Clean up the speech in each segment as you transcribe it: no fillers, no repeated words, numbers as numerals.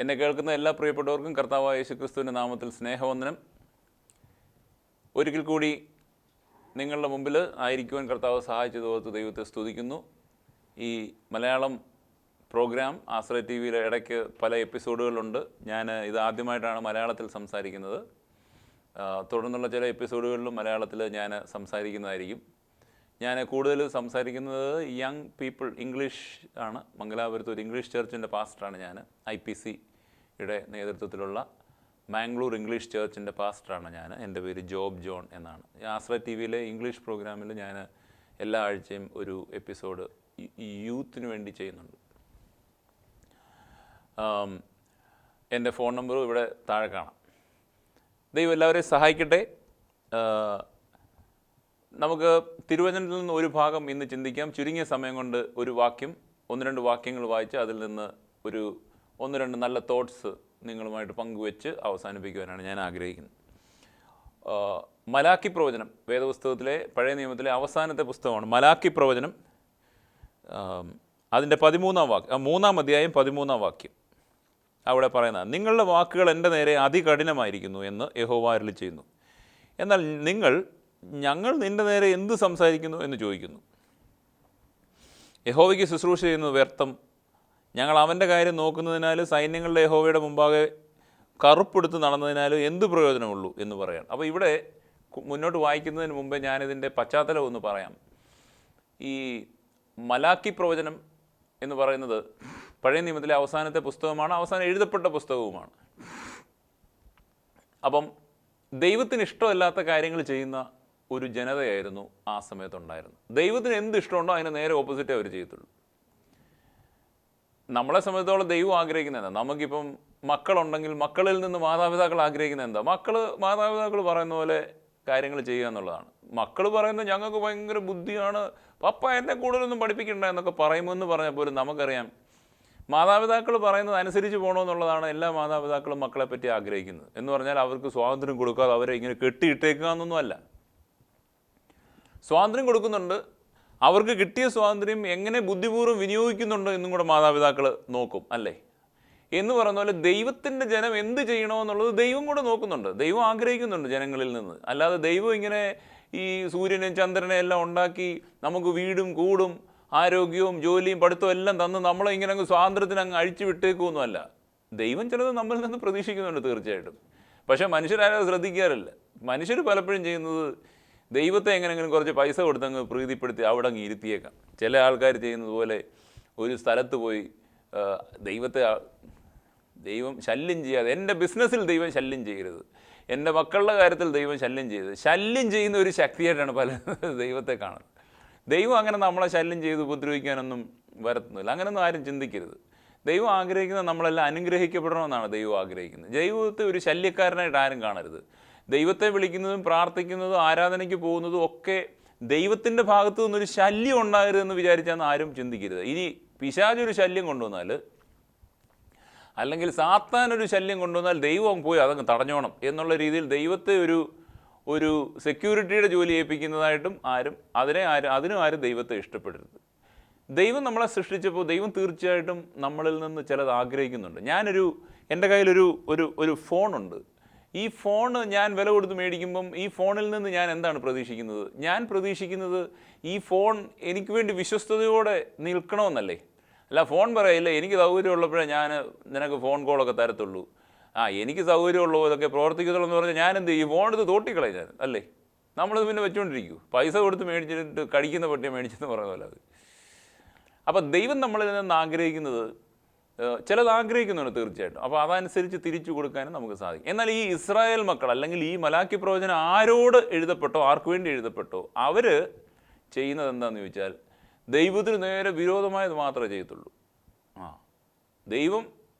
എന്നെ കേൾക്കുന്ന എല്ലാ പ്രിയപ്പെട്ടവർക്കും കർത്താവായ യേശുക്രിസ്തുവിൻ്റെ നാമത്തിൽ സ്നേഹവന്ദനം. ഒരിക്കൽ കൂടി നിങ്ങളുടെ മുമ്പിൽ ആയിരിക്കുവാൻ കർത്താവ് സഹായിച്ചതോർത്ത് ദൈവത്തെ സ്തുതിക്കുന്നു. ഈ മലയാളം പ്രോഗ്രാം ആശ്രയ ടി വിയിലെ ഇടയ്ക്ക് പല എപ്പിസോഡുകളുണ്ട്. ഞാൻ ഇത് ആദ്യമായിട്ടാണ് മലയാളത്തിൽ സംസാരിക്കുന്നത്. തുടർന്നുള്ള ചില എപ്പിസോഡുകളിലും മലയാളത്തിൽ ഞാൻ സംസാരിക്കുന്നതായിരിക്കും. ഞാൻ കൂടുതൽ സംസാരിക്കുന്നത് യങ് പീപ്പിൾ ഇംഗ്ലീഷ് ആണ്. മംഗലാപുരത്ത് ഒരു ഇംഗ്ലീഷ് ചർച്ചിൻ്റെ പാസ്റ്ററാണ് ഞാൻ. IPCയുടെ നേതൃത്വത്തിലുള്ള മാംഗ്ലൂർ ഇംഗ്ലീഷ് ചർച്ചിൻ്റെ പാസ്റ്ററാണ് ഞാൻ. എൻ്റെ പേര് ജോബ് ജോൺ എന്നാണ്. ആശ്രയ ടി വിയിലെ ഇംഗ്ലീഷ് പ്രോഗ്രാമിൽ ഞാൻ എല്ലാ ആഴ്ചയും ഒരു എപ്പിസോഡ് യൂത്തിന് വേണ്ടി ചെയ്യുന്നുണ്ട്. എൻ്റെ ഫോൺ നമ്പറും ഇവിടെ താഴെ കാണാം. ദൈവം എല്ലാവരെയും സഹായിക്കട്ടെ. നമുക്ക് തിരുവചനത്തിൽ നിന്ന് ഒരു ഭാഗം ഇന്ന് ചിന്തിക്കാം. ചുരുങ്ങിയ സമയം കൊണ്ട് ഒരു വാക്യം, 1-2 വാക്യങ്ങൾ വായിച്ച് അതിൽ നിന്ന് ഒരു 1-2 നല്ല തോട്ട്സ് നിങ്ങളുമായിട്ട് പങ്കുവെച്ച് അവസാനിപ്പിക്കുവാനാണ് ഞാൻ ആഗ്രഹിക്കുന്നത്. മലാക്കി പ്രവചനം വേദപുസ്തകത്തിലെ പഴയ നിയമത്തിലെ അവസാനത്തെ പുസ്തകമാണ് മലാക്കി പ്രവചനം. അതിൻ്റെ 13-ാം വാക്യം, 3-ാം അധ്യായം 13-ാം വാക്യം. അവിടെ പറയുന്നത്, നിങ്ങളുടെ വാക്കുകൾ എൻ്റെ നേരെ അതികഠിനമായിരിക്കുന്നു എന്ന് യഹോവ അരുളി ചെയ്യുന്നു. എന്നാൽ ഞങ്ങൾ നിൻ്റെ നേരെ എന്ത് സംസാരിക്കുന്നു എന്ന് ചോദിക്കുന്നു. യഹോവയ്ക്ക് ശുശ്രൂഷ ചെയ്യുന്നത് വ്യർത്ഥം. ഞങ്ങൾ അവൻ്റെ കാര്യം നോക്കുന്നതിനാൽ സൈന്യങ്ങളുടെ യഹോവയുടെ മുമ്പാകെ കറുപ്പെടുത്ത് നടന്നതിനാൽ എന്ത് പ്രയോജനമുള്ളൂ എന്ന് പറയാം. അപ്പോൾ ഇവിടെ മുന്നോട്ട് വായിക്കുന്നതിന് മുമ്പേ ഞാനിതിൻ്റെ പശ്ചാത്തലം ഒന്ന് പറയാം. ഈ മലാക്കി പ്രവചനം എന്ന് പറയുന്നത് പഴയ നിയമത്തിലെ അവസാനത്തെ പുസ്തകമാണ്, അവസാനം എഴുതപ്പെട്ട പുസ്തകവുമാണ്. അപ്പം ദൈവത്തിന് ഇഷ്ടമല്ലാത്ത കാര്യങ്ങൾ ചെയ്യുന്ന ഒരു ജനതയായിരുന്നു ആ സമയത്തുണ്ടായിരുന്നു. ദൈവത്തിന് എന്ത് ഇഷ്ടമുണ്ടോ അതിന് നേരെ ഓപ്പോസിറ്റേ അവർ ചെയ്യത്തുള്ളൂ. നമ്മളെ സംബന്ധിച്ചോളം ദൈവം ആഗ്രഹിക്കുന്നത് എന്താ? നമുക്കിപ്പം മക്കളുണ്ടെങ്കിൽ മക്കളിൽ നിന്ന് മാതാപിതാക്കൾ ആഗ്രഹിക്കുന്നത് എന്താ? മാതാപിതാക്കൾ പറയുന്ന പോലെ കാര്യങ്ങൾ ചെയ്യുക എന്നുള്ളതാണ്. മക്കൾ പറയുന്നത് ഞങ്ങൾക്ക് ഭയങ്കര ബുദ്ധിയാണ്, പപ്പ എന്നെ കൂടുതലൊന്നും പഠിപ്പിക്കണ്ട എന്നൊക്കെ പറയുമെന്ന് പറഞ്ഞാൽ പോലും നമുക്കറിയാം മാതാപിതാക്കൾ പറയുന്നത് അനുസരിച്ച് പോകണമെന്നുള്ളതാണ് എല്ലാ മാതാപിതാക്കളും മക്കളെ പറ്റി ആഗ്രഹിക്കുന്നത്. എന്ന് പറഞ്ഞാൽ അവർക്ക് സ്വാതന്ത്ര്യം കൊടുക്കാതെ അവരെ ഇങ്ങനെ കെട്ടിയിട്ടേക്കുക എന്നൊന്നുമല്ല. സ്വാതന്ത്ര്യം കൊടുക്കുന്നുണ്ട്. അവർക്ക് കിട്ടിയ സ്വാതന്ത്ര്യം എങ്ങനെ ബുദ്ധിപൂർവ്വം വിനിയോഗിക്കുന്നുണ്ടോ എന്നും കൂടെ മാതാപിതാക്കൾ നോക്കും, അല്ലേ? എന്ന് പറയുന്ന പോലെ ദൈവത്തിൻ്റെ ജനം എന്ത് ചെയ്യണമെന്നുള്ളത് ദൈവം കൂടെ നോക്കുന്നുണ്ട്. ദൈവം ആഗ്രഹിക്കുന്നുണ്ട് ജനങ്ങളിൽ നിന്ന്. അല്ലാതെ ദൈവം ഇങ്ങനെ ഈ സൂര്യനെയും ചന്ദ്രനെ എല്ലാം ഉണ്ടാക്കി നമുക്ക് വീടും കൂടും ആരോഗ്യവും ജോലിയും പഠിത്തവും എല്ലാം തന്ന് നമ്മളെ ഇങ്ങനെ അങ്ങ് സ്വാതന്ത്ര്യത്തിന് അങ്ങ് അഴിച്ചു വിട്ടേക്കൊന്നുമല്ല. ദൈവം ചിലത് നമ്മളിൽ നിന്ന് പ്രതീക്ഷിക്കുന്നുണ്ട് തീർച്ചയായിട്ടും. പക്ഷേ മനുഷ്യരാരും ശ്രദ്ധിക്കാറില്ല. മനുഷ്യർ പലപ്പോഴും ചെയ്യുന്നത് ദൈവത്തെ എങ്ങനെയെങ്കിലും കുറച്ച് പൈസ കൊടുത്തങ്ങ് പ്രീതിപ്പെടുത്തി അവിടെ അങ്ങ് ഇരുത്തിയേക്കാം. ചില ആൾക്കാർ ചെയ്യുന്നത് പോലെ ഒരു സ്ഥലത്ത് പോയി ദൈവം ശല്യം ചെയ്യാതെ, എൻ്റെ ബിസിനസ്സിൽ ദൈവം ശല്യം ചെയ്യരുത്, എൻ്റെ മക്കളുടെ കാര്യത്തിൽ ദൈവം ശല്യം ചെയ്യരുത്, ശല്യം ചെയ്യുന്ന ഒരു ശക്തിയായിട്ടാണ് പല ദൈവത്തെ കാണുന്നത്. ദൈവം അങ്ങനെ നമ്മളെ ശല്യം ചെയ്ത് ഉപദ്രവിക്കാനൊന്നും വരത്തുന്നില്ല. അങ്ങനെയൊന്നും ആരും ചിന്തിക്കരുത്. ദൈവം ആഗ്രഹിക്കുന്നത് നമ്മളെല്ലാം അനുഗ്രഹിക്കപ്പെടണമെന്നാണ് ദൈവം ആഗ്രഹിക്കുന്നത്. ദൈവത്തെ ഒരു ശല്യക്കാരനായിട്ട് ആരും കാണരുത്. ദൈവത്തെ വിളിക്കുന്നതും പ്രാർത്ഥിക്കുന്നതും ആരാധനയ്ക്ക് പോകുന്നതും ഒക്കെ ദൈവത്തിൻ്റെ ഭാഗത്തു നിന്നൊരു ശല്യം ഉണ്ടാകരുതെന്ന് വിചാരിച്ചാന്ന് ആരും ചിന്തിക്കരുത്. ഇനി പിശാചൊരു ശല്യം കൊണ്ടുവന്നാൽ, അല്ലെങ്കിൽ സാത്താനൊരു ശല്യം കൊണ്ടുവന്നാൽ ദൈവം പോയി അതങ്ങ് തടഞ്ഞോണം എന്നുള്ള രീതിയിൽ ദൈവത്തെ ഒരു സെക്യൂരിറ്റിയുടെ ജോലി ഏൽപ്പിക്കുന്നതായിട്ടും അതിനും ആരും ദൈവത്തെ ഇഷ്ടപ്പെടരുത്. ദൈവം നമ്മളെ സൃഷ്ടിച്ചപ്പോൾ ദൈവം തീർച്ചയായിട്ടും നമ്മളിൽ നിന്ന് ചിലത് ആഗ്രഹിക്കുന്നുണ്ട്. എൻ്റെ കയ്യിലൊരു ഫോണുണ്ട്. ഈ ഫോൺ ഞാൻ വില കൊടുത്ത് മേടിക്കുമ്പം ഈ ഫോണിൽ നിന്ന് ഞാൻ എന്താണ് പ്രതീക്ഷിക്കുന്നത്? ഞാൻ പ്രതീക്ഷിക്കുന്നത് ഈ ഫോൺ എനിക്ക് വേണ്ടി വിശ്വസ്തയോടെ നിൽക്കണമെന്നല്ലേ? അല്ല, ഫോൺ പറയില്ല എനിക്ക് സൗകര്യമുള്ളപ്പോഴേ ഞാൻ നിനക്ക് ഫോൺ കോളൊക്കെ തരത്തുള്ളൂ, എനിക്ക് സൗകര്യമുള്ള പോലൊക്കെ പ്രവർത്തിക്കത്തുള്ളൂ എന്ന് പറഞ്ഞാൽ ഞാൻ എന്ത് ചെയ്യും? ഫോൺ എടുത്ത് തോട്ടിക്കളയും ഞാൻ, അല്ലേ? നമ്മളിത് പിന്നെ വെച്ചുകൊണ്ടിരിക്കൂ. പൈസ കൊടുത്ത് മേടിച്ചിട്ട് കടിക്കുന്ന പട്ടിയെ മേടിച്ചെന്ന് പറയുന്ന പോലെ അത്. അപ്പം ദൈവം നമ്മളിൽ നിന്ന് ആഗ്രഹിക്കുന്നത് ചിലത് ആഗ്രഹിക്കുന്നുണ്ട് തീർച്ചയായിട്ടും. അപ്പോൾ അതനുസരിച്ച് തിരിച്ചു കൊടുക്കാനും നമുക്ക് സാധിക്കും. എന്നാൽ ഈ ഇസ്രായേൽ മക്കൾ, അല്ലെങ്കിൽ ഈ മലാക്കി പ്രവചനം ആരോട് എഴുതപ്പെട്ടോ, ആർക്ക് വേണ്ടി എഴുതപ്പെട്ടോ, അവർ ചെയ്യുന്നത് എന്താണെന്ന് ചോദിച്ചാൽ ദൈവത്തിന് നേരെ വിരോധമായത് മാത്രമേ ചെയ്യത്തുള്ളൂ. ദൈവം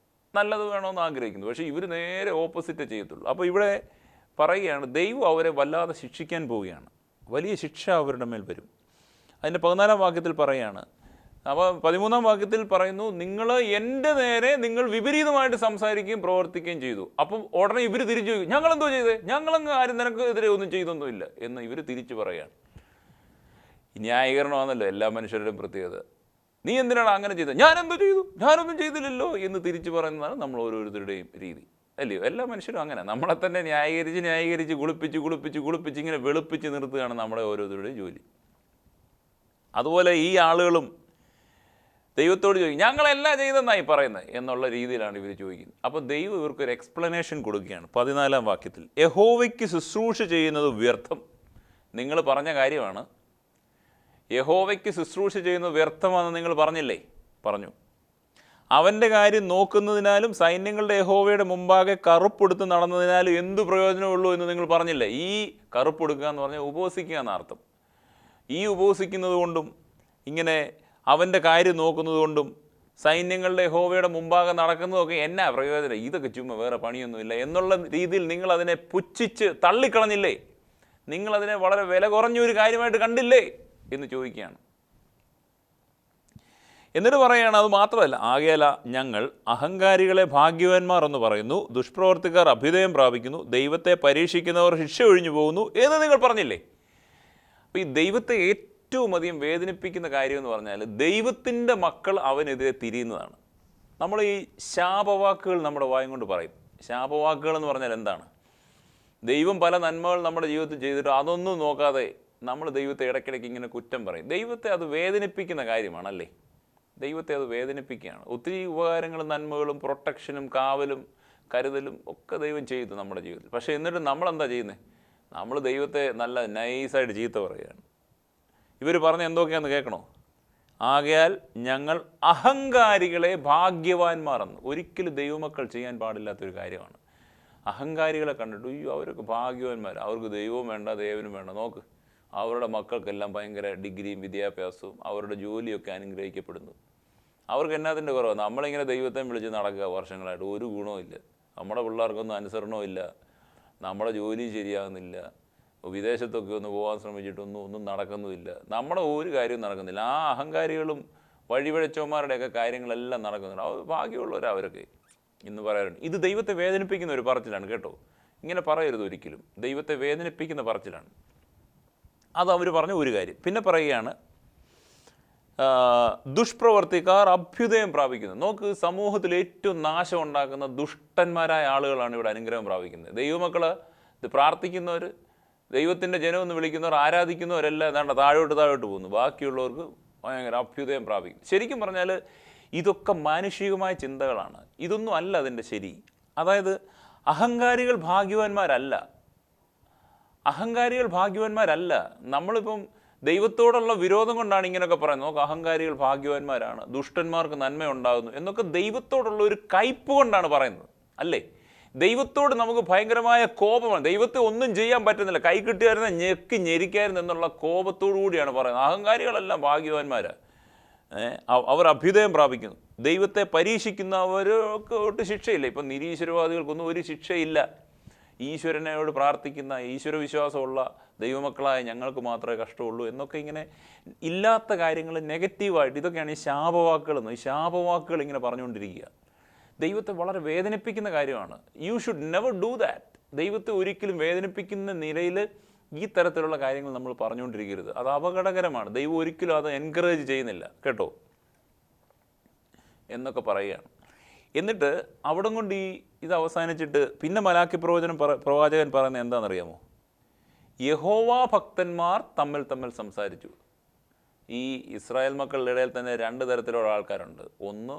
നല്ലത് വേണമെന്ന് ആഗ്രഹിക്കുന്നു, പക്ഷേ ഇവർ നേരെ ഓപ്പോസിറ്റേ ചെയ്യത്തുള്ളൂ. അപ്പോൾ ഇവിടെ പറയുകയാണ്, ദൈവം അവരെ വല്ലാതെ ശിക്ഷിക്കാൻ പോവുകയാണ്. വലിയ ശിക്ഷ അവരുടെ മേൽ വരും. അതിൻ്റെ 14-ാം വാക്യത്തിൽ പറയുകയാണ്. അപ്പോൾ 13-ാം വാക്യത്തിൽ പറയുന്നു, എൻ്റെ നേരെ നിങ്ങൾ വിപരീതമായിട്ട് സംസാരിക്കുകയും പ്രവർത്തിക്കുകയും ചെയ്തു. അപ്പം ഉടനെ ഇവർ തിരിച്ചു ചോദിക്കും, ഞങ്ങളെന്തോ ചെയ്തേ? ഞങ്ങളങ്ങ് ആരും നിനക്ക് എതിരെ ഒന്നും ചെയ്തൊന്നുമില്ല എന്ന് ഇവർ തിരിച്ചു പറയുകയാണ്. ന്യായീകരണമാണല്ലോ എല്ലാ മനുഷ്യരുടെയും പ്രത്യേകത. നീ എന്തിനാണ് അങ്ങനെ ചെയ്തത്? ഞാനെന്തോ ചെയ്തു, ഞാനൊന്നും ചെയ്തില്ലല്ലോ എന്ന് തിരിച്ചു പറയുന്നതാണ് നമ്മൾ ഓരോരുത്തരുടെയും രീതി, അല്ലയോ? എല്ലാ മനുഷ്യരും അങ്ങനെ നമ്മളെ തന്നെ ന്യായീകരിച്ച് കുളിപ്പിച്ച് ഇങ്ങനെ വെളുപ്പിച്ച് നിർത്തുകയാണ് നമ്മുടെ ഓരോരുത്തരുടെയും ജോലി. അതുപോലെ ഈ ആളുകളും ദൈവത്തോട് ചോദിക്കും, ഞങ്ങളെല്ലാം ചെയ്തെന്നായി പറയുന്നത് എന്നുള്ള രീതിയിലാണ് ഇവർ ചോദിക്കുന്നത്. അപ്പോൾ ദൈവം ഇവർക്കൊരു എക്സ്പ്ലനേഷൻ കൊടുക്കുകയാണ് 14-ാം വാക്യത്തിൽ. യഹോവയ്ക്ക് ശുശ്രൂഷ ചെയ്യുന്നത് വ്യർത്ഥം. നിങ്ങൾ പറഞ്ഞ കാര്യമാണ്, യഹോവയ്ക്ക് ശുശ്രൂഷ ചെയ്യുന്നത് വ്യർത്ഥമാണെന്ന് നിങ്ങൾ പറഞ്ഞില്ലേ? പറഞ്ഞു. അവൻ്റെ കാര്യം നോക്കുന്നതിനാലും സൈന്യങ്ങളുടെ യഹോവയുടെ മുമ്പാകെ കറുപ്പെടുത്ത് നടന്നതിനാലും എന്തു പ്രയോജനമുള്ളൂ എന്ന് നിങ്ങൾ പറഞ്ഞില്ലേ? ഈ കറുപ്പെടുക്കുക എന്ന് പറഞ്ഞാൽ ഉപവസിക്കുക എന്നർത്ഥം. ഈ ഉപവസിക്കുന്നത് കൊണ്ടും ഇങ്ങനെ അവൻ്റെ കാര്യം നോക്കുന്നത് കൊണ്ടും സൈന്യങ്ങളുടെ യഹോവയുടെ മുമ്പാകെ നടക്കുന്നതൊക്കെ എന്നാ പ്രയോജനം? ഇതൊക്കെ ചുമ്മാ വേറെ പണിയൊന്നുമില്ല എന്നുള്ള രീതിയിൽ നിങ്ങൾ അതിനെ പുച്ഛിച്ച് തള്ളിക്കളഞ്ഞില്ലേ? നിങ്ങളതിനെ വളരെ വില കുറഞ്ഞൊരു കാര്യമായിട്ട് കണ്ടില്ലേ എന്ന് ചോദിക്കുകയാണ്. എന്നിട്ട് പറയുകയാണ്, അത് മാത്രമല്ല, ആകയാൽ ഞങ്ങൾ അഹങ്കാരികളെ ഭാഗ്യവാന്മാർ എന്ന് പറയുന്നു, ദുഷ്പ്രവർത്തിക്കാർ അഭ്യുദയം പ്രാപിക്കുന്നു, ദൈവത്തെ പരീക്ഷിക്കുന്നവർ ശിക്ഷ ഒഴിഞ്ഞു പോകുന്നു എന്ന് നിങ്ങൾ പറഞ്ഞില്ലേ? അപ്പോൾ ഈ ദൈവത്തെ ഏറ്റവും അധികം വേദനിപ്പിക്കുന്ന കാര്യം എന്ന് പറഞ്ഞാൽ ദൈവത്തിൻ്റെ മക്കൾ അവനെതിരെ തിരിയുന്നതാണ്. നമ്മൾ ഈ ശാപവാക്കുകൾ നമ്മുടെ വായും കൊണ്ട് പറയും. ശാപവാക്കുകൾ എന്ന് പറഞ്ഞാൽ എന്താണ്? ദൈവം പല നന്മകൾ നമ്മുടെ ജീവിതത്തിൽ ചെയ്തിട്ട് അതൊന്നും നോക്കാതെ നമ്മൾ ദൈവത്തെ ഇടയ്ക്കിടയ്ക്ക് ഇങ്ങനെ കുറ്റം പറയും. ദൈവത്തെ അത് വേദനിപ്പിക്കുന്ന കാര്യമാണല്ലേ? ദൈവത്തെ അത് വേദനിപ്പിക്കുകയാണ്. ഒത്തിരി ഉപകാരങ്ങളും നന്മകളും പ്രൊട്ടക്ഷനും കാവലും കരുതലും ഒക്കെ ദൈവം ചെയ്തു നമ്മുടെ ജീവിതത്തിൽ. പക്ഷേ എന്നിട്ട് നമ്മളെന്താ ചെയ്യുന്നത്? നമ്മൾ ദൈവത്തെ നല്ല നൈസായിട്ട് ചീത്ത പറയുകയാണ്. ഇവർ പറഞ്ഞ എന്തൊക്കെയാണെന്ന് കേൾക്കണോ? ആകയാൽ ഞങ്ങൾ അഹങ്കാരികളെ ഭാഗ്യവാന്മാരെന്ന്. ഒരിക്കലും ദൈവമക്കൾ ചെയ്യാൻ പാടില്ലാത്തൊരു കാര്യമാണ്. അഹങ്കാരികളെ കണ്ടിട്ട് അയ്യോ അവരൊക്കെ ഭാഗ്യവാന്മാർ, അവർക്ക് ദൈവവും വേണ്ട ദേവനും വേണ്ട. നോക്ക്, അവരുടെ മക്കൾക്കെല്ലാം ഭയങ്കര ഡിഗ്രിയും വിദ്യാഭ്യാസവും അവരുടെ ജോലിയൊക്കെ അനുഗ്രഹിക്കപ്പെടുന്നു. അവർക്ക് എന്നാത്തിൻ്റെ കുറവ്? നമ്മളിങ്ങനെ ദൈവത്തെ വിളിച്ച് നടക്കുക വർഷങ്ങളായിട്ട്, ഒരു ഗുണവും ഇല്ല. നമ്മുടെ പിള്ളേർക്കൊന്നും അനുസരണവും ഇല്ല, നമ്മുടെ ജോലി ശരിയാകുന്നില്ല, വിദേശത്തൊക്കെ ഒന്ന് പോകാൻ ശ്രമിച്ചിട്ടൊന്നും നടക്കുന്നുമില്ല, നമ്മുടെ ഒരു കാര്യവും നടക്കുന്നില്ല. ആ അഹങ്കാരികളും വഴിവഴച്ചവന്മാരുടെയൊക്കെ കാര്യങ്ങളെല്ലാം നടക്കുന്നുണ്ട്. അവർ ഭാഗ്യമുള്ളവരാ അവരൊക്കെ ഇന്ന് പറയാറുണ്ട്. ഇത് ദൈവത്തെ വേദനിപ്പിക്കുന്ന ഒരു പറച്ചിലാണ് കേട്ടോ. ഇങ്ങനെ പറയരുത് ഒരിക്കലും. ദൈവത്തെ വേദനിപ്പിക്കുന്ന പറച്ചിലാണ്. അത് അവർ പറഞ്ഞ ഒരു കാര്യം. പിന്നെ പറയുകയാണ്, ദുഷ്പ്രവർത്തിക്കാർ അഭ്യുദയം പ്രാപിക്കുന്നു. നോക്ക്, സമൂഹത്തിൽ ഏറ്റവും നാശം ഉണ്ടാക്കുന്ന ദുഷ്ടന്മാരായ ആളുകളാണ് ഇവിടെ അനുഗ്രഹം പ്രാപിക്കുന്നത്. ദൈവമക്കൾ ഇത് പ്രാർത്ഥിക്കുന്നവർ, ദൈവത്തിൻ്റെ ജനമെന്ന് വിളിക്കുന്നവർ, ആരാധിക്കുന്നവരെല്ലാം ഏതാണ്ട് താഴോട്ട് പോകുന്നു. ബാക്കിയുള്ളവർക്ക് ഭയങ്കര അഭ്യുദയം പ്രാപിക്കും. ശരിക്കും പറഞ്ഞാൽ ഇതൊക്കെ മാനുഷികമായ ചിന്തകളാണ്. ഇതൊന്നും അല്ല അതിൻ്റെ ശരി. അതായത് അഹങ്കാരികൾ ഭാഗ്യവാന്മാരല്ല. നമ്മളിപ്പം ദൈവത്തോടുള്ള വിരോധം കൊണ്ടാണ് ഇങ്ങനെയൊക്കെ പറയുന്നത്. നോക്ക്, അഹങ്കാരികൾ ഭാഗ്യവാന്മാരാണ്, ദുഷ്ടന്മാർക്ക് നന്മ ഉണ്ടാകുന്നു എന്നൊക്കെ ദൈവത്തോടുള്ള ഒരു കയ്പ് കൊണ്ടാണ് പറയുന്നത്, അല്ലേ? ദൈവത്തോട് നമുക്ക് ഭയങ്കരമായ കോപമാണ്. ദൈവത്തെ ഒന്നും ചെയ്യാൻ പറ്റുന്നില്ല, കൈ കിട്ടിയായിരുന്ന ഞെരിക്കായിരുന്നു എന്നുള്ള കോപത്തോടു കൂടിയാണ് പറയുന്നത്. അഹങ്കാരികളെല്ലാം ഭാഗ്യവാന്മാരാണ്, അവർ അഭ്യുദയം പ്രാപിക്കുന്നു. ദൈവത്തെ പരീക്ഷിക്കുന്നവർക്ക് ഒട്ട് ശിക്ഷയില്ല. ഇപ്പം നിരീശ്വരവാദികൾക്കൊന്നും ഒരു ശിക്ഷയില്ല. ഈശ്വരനോട് പ്രാർത്ഥിക്കുന്ന, ഈശ്വര വിശ്വാസമുള്ള ദൈവമക്കളായ ഞങ്ങൾക്ക് മാത്രമേ കഷ്ടമുള്ളൂ എന്നൊക്കെ ഇങ്ങനെ ഇല്ലാത്ത കാര്യങ്ങൾ നെഗറ്റീവായിട്ട്, ഇതൊക്കെയാണ് ഈ ശാപവാക്കുകളെന്ന്. ഈ ശാപവാക്കുകൾ ഇങ്ങനെ പറഞ്ഞുകൊണ്ടിരിക്കുക ദൈവത്തെ വളരെ വേദനിപ്പിക്കുന്ന കാര്യമാണ്. You should never do that. ദൈവത്തെ ഒരിക്കലും വേദനിപ്പിക്കുന്ന നിലയിൽ ഈ തരത്തിലുള്ള കാര്യങ്ങൾ നമ്മൾ പറഞ്ഞുകൊണ്ടിരിക്കരുത്. അത് അപകടകരമാണ്. ദൈവം ഒരിക്കലും അത് എൻകറേജ് ചെയ്യുന്നില്ല കേട്ടോ എന്നൊക്കെ പറയുകയാണ്. എന്നിട്ട് അവിടം കൊണ്ട് ഇത് അവസാനിച്ചിട്ട് പിന്നെ മലാക്കി പ്രവാചകൻ പറയുന്നത് എന്താണെന്നറിയാമോ? യഹോവ ഭക്തന്മാർ തമ്മിൽ സംസാരിച്ചു. ഈ ഇസ്രായേൽ മക്കളുടെ ഇടയിൽ തന്നെ രണ്ട് തരത്തിലുള്ള ആൾക്കാരുണ്ട്. ഒന്ന്